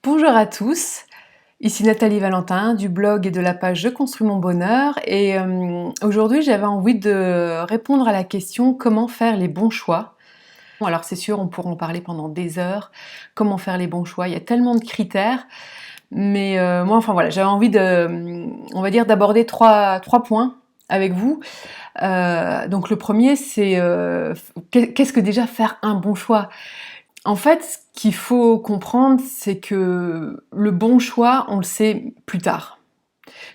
Bonjour à tous, ici Nathalie Valentin du blog et de la page Je construis mon bonheur et aujourd'hui j'avais envie de répondre à la question comment faire les bons choix. Alors c'est sûr on pourra en parler pendant des heures, comment faire les bons choix, il y a tellement de critères, mais moi enfin voilà j'avais envie de, on va dire d'aborder trois points avec vous. Donc le premier c'est qu'est-ce que déjà faire un bon choix? En fait, ce qu'il faut comprendre, c'est que le bon choix, on le sait plus tard.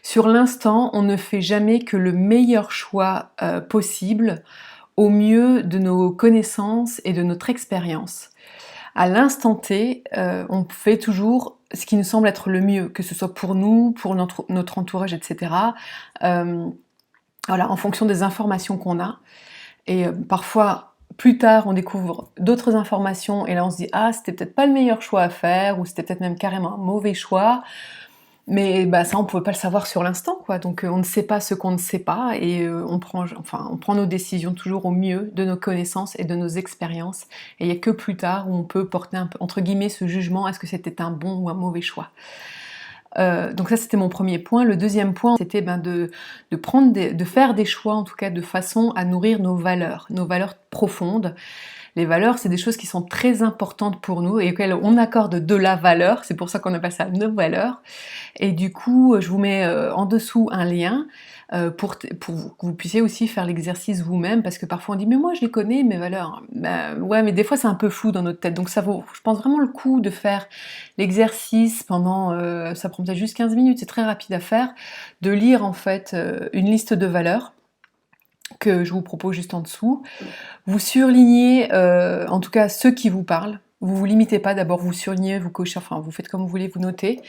Sur l'instant, on ne fait jamais que le meilleur choix possible, au mieux de nos connaissances et de notre expérience. À l'instant T, on fait toujours ce qui nous semble être le mieux, que ce soit pour nous, pour notre entourage, etc. Euh, voilà, en fonction des informations qu'on a. Et parfois, plus tard, on découvre d'autres informations et là on se dit ah c'était peut-être pas le meilleur choix à faire ou c'était peut-être même carrément un mauvais choix. Mais bah, ça on pouvait pas le savoir sur l'instant quoi. Donc on ne sait pas ce qu'on ne sait pas et on prend nos décisions toujours au mieux de nos connaissances et de nos expériences. Et il n'y a que plus tard où on peut porter un peu, entre guillemets ce jugement, est-ce que c'était un bon ou un mauvais choix. Donc ça c'était mon premier point. Le deuxième point c'était de faire des choix en tout cas de façon à nourrir nos valeurs profondes. Les valeurs c'est des choses qui sont très importantes pour nous et auxquelles on accorde de la valeur, c'est pour ça qu'on appelle ça nos valeurs. Et du coup je vous mets en dessous un lien pour que vous puissiez aussi faire l'exercice vous-même, parce que parfois on dit mais moi je les connais mes valeurs. Ben, ouais mais des fois c'est un peu flou dans notre tête, donc ça vaut je pense vraiment le coup de faire l'exercice pendant, ça prend peut-être juste 15 minutes, c'est très rapide à faire, de lire en fait une liste de valeurs que je vous propose juste en dessous. Vous surlignez en tout cas ceux qui vous parlent, vous vous limitez pas, d'abord vous surlignez, vous cochez, enfin vous faites comme vous voulez, vous notez.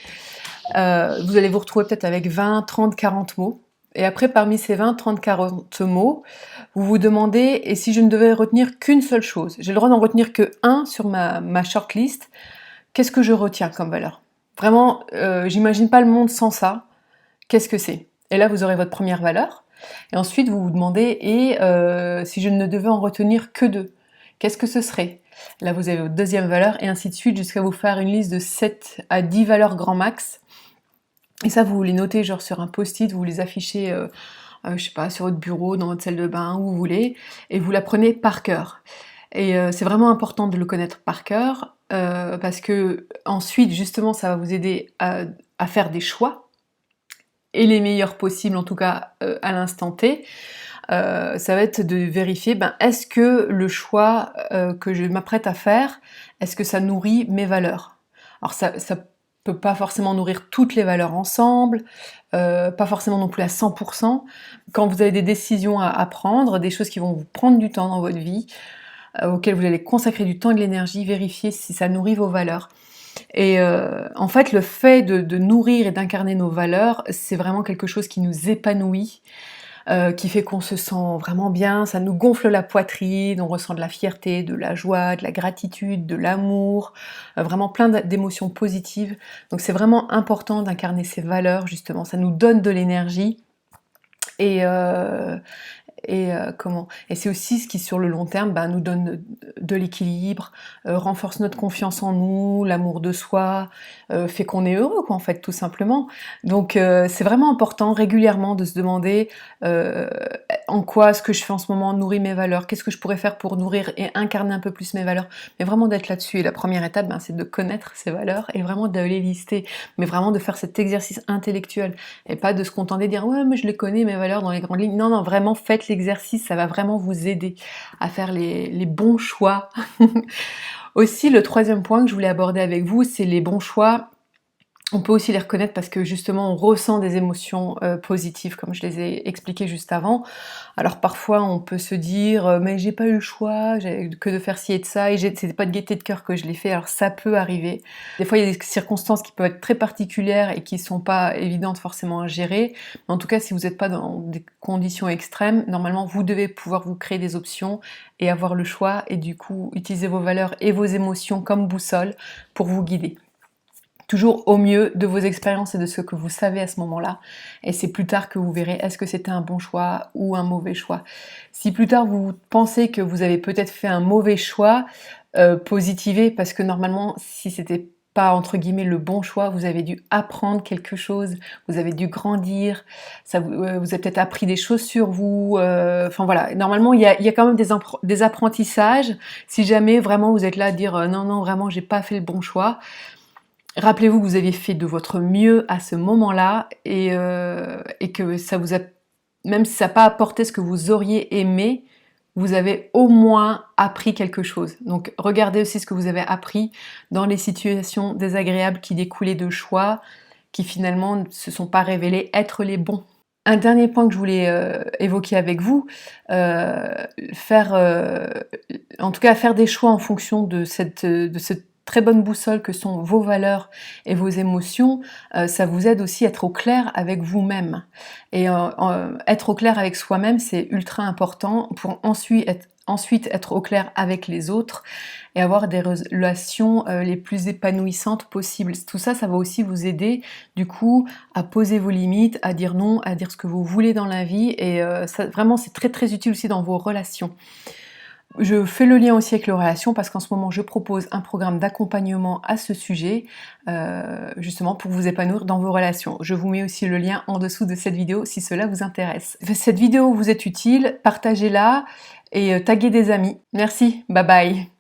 Vous allez vous retrouver peut-être avec 20, 30, 40 mots. Et après, parmi ces 20, 30, 40 mots, vous vous demandez, et si je ne devais retenir qu'une seule chose, j'ai le droit d'en retenir que un sur ma shortlist, qu'est-ce que je retiens comme valeur? Vraiment, j'imagine pas le monde sans ça, qu'est-ce que c'est? Et là, vous aurez votre première valeur, et ensuite vous vous demandez, et si je ne devais en retenir que deux, qu'est-ce que ce serait? Là, vous avez votre deuxième valeur, et ainsi de suite, jusqu'à vous faire une liste de 7 à 10 valeurs grand max. Et ça, vous les notez genre sur un post-it, vous les affichez, je sais pas, sur votre bureau, dans votre salle de bain, où vous voulez, et vous l'apprenez par cœur. Et c'est vraiment important de le connaître par cœur, parce que ensuite, justement, ça va vous aider à faire des choix, et les meilleurs possibles, en tout cas à l'instant T. Ça va être de vérifier, ben, est-ce que le choix que je m'apprête à faire, est-ce que ça nourrit mes valeurs? Alors ça peut pas forcément nourrir toutes les valeurs ensemble, pas forcément non plus à 100%. Quand vous avez des décisions à prendre, des choses qui vont vous prendre du temps dans votre vie, auxquelles vous allez consacrer du temps et de l'énergie, vérifiez si ça nourrit vos valeurs. Et en fait, le fait de nourrir et d'incarner nos valeurs, c'est vraiment quelque chose qui nous épanouit, qui fait qu'on se sent vraiment bien, ça nous gonfle la poitrine, on ressent de la fierté, de la joie, de la gratitude, de l'amour, vraiment plein d'émotions positives. Donc c'est vraiment important d'incarner ces valeurs justement, ça nous donne de l'énergie et et c'est aussi ce qui sur le long terme nous donne de l'équilibre, renforce notre confiance en nous, l'amour de soi, fait qu'on est heureux quoi en fait tout simplement. Donc c'est vraiment important régulièrement de se demander en quoi ce que je fais en ce moment nourrit mes valeurs, qu'est-ce que je pourrais faire pour nourrir et incarner un peu plus mes valeurs, mais vraiment d'être là-dessus. Et la première étape c'est de connaître ces valeurs et vraiment de les lister, mais vraiment de faire cet exercice intellectuel et pas de se contenter de dire ouais mais je les connais mes valeurs dans les grandes lignes. Non, vraiment faites l'exercice, ça va vraiment vous aider à faire les bons choix. Aussi, le troisième point que je voulais aborder avec vous, c'est les bons choix. On peut aussi les reconnaître parce que justement on ressent des émotions positives comme je les ai expliquées juste avant. Alors parfois on peut se dire mais j'ai pas eu le choix, j'ai que de faire ci et de ça et c'était pas de gaieté de cœur que je l'ai fait, alors ça peut arriver. Des fois il y a des circonstances qui peuvent être très particulières et qui sont pas évidentes forcément à gérer, mais en tout cas si vous n'êtes pas dans des conditions extrêmes, normalement vous devez pouvoir vous créer des options et avoir le choix et du coup utiliser vos valeurs et vos émotions comme boussole pour vous guider. Toujours au mieux de vos expériences et de ce que vous savez à ce moment-là. Et c'est plus tard que vous verrez est-ce que c'était un bon choix ou un mauvais choix. Si plus tard vous pensez que vous avez peut-être fait un mauvais choix, positivez parce que normalement si c'était pas entre guillemets le bon choix, vous avez dû apprendre quelque chose, vous avez dû grandir, vous avez peut-être appris des choses sur vous, enfin voilà, normalement il y a quand même des apprentissages, si jamais vraiment vous êtes là à dire non, non, vraiment j'ai pas fait le bon choix, rappelez-vous que vous avez fait de votre mieux à ce moment-là et que ça vous a, même si ça n'a pas apporté ce que vous auriez aimé, vous avez au moins appris quelque chose. Donc regardez aussi ce que vous avez appris dans les situations désagréables qui découlaient de choix qui finalement ne se sont pas révélés être les bons. Un dernier point que je voulais évoquer avec vous, en tout cas faire des choix en fonction de cette très bonne boussole que sont vos valeurs et vos émotions, ça vous aide aussi à être au clair avec vous-même. Et être au clair avec soi-même, c'est ultra important pour ensuite être au clair avec les autres et avoir des relations les plus épanouissantes possibles. Tout ça, ça va aussi vous aider du coup à poser vos limites, à dire non, à dire ce que vous voulez dans la vie et ça, vraiment c'est très très utile aussi dans vos relations. Je fais le lien aussi avec les relations parce qu'en ce moment je propose un programme d'accompagnement à ce sujet, justement pour vous épanouir dans vos relations. Je vous mets aussi le lien en dessous de cette vidéo si cela vous intéresse. Si cette vidéo vous est utile, partagez-la et taguez des amis. Merci, bye bye.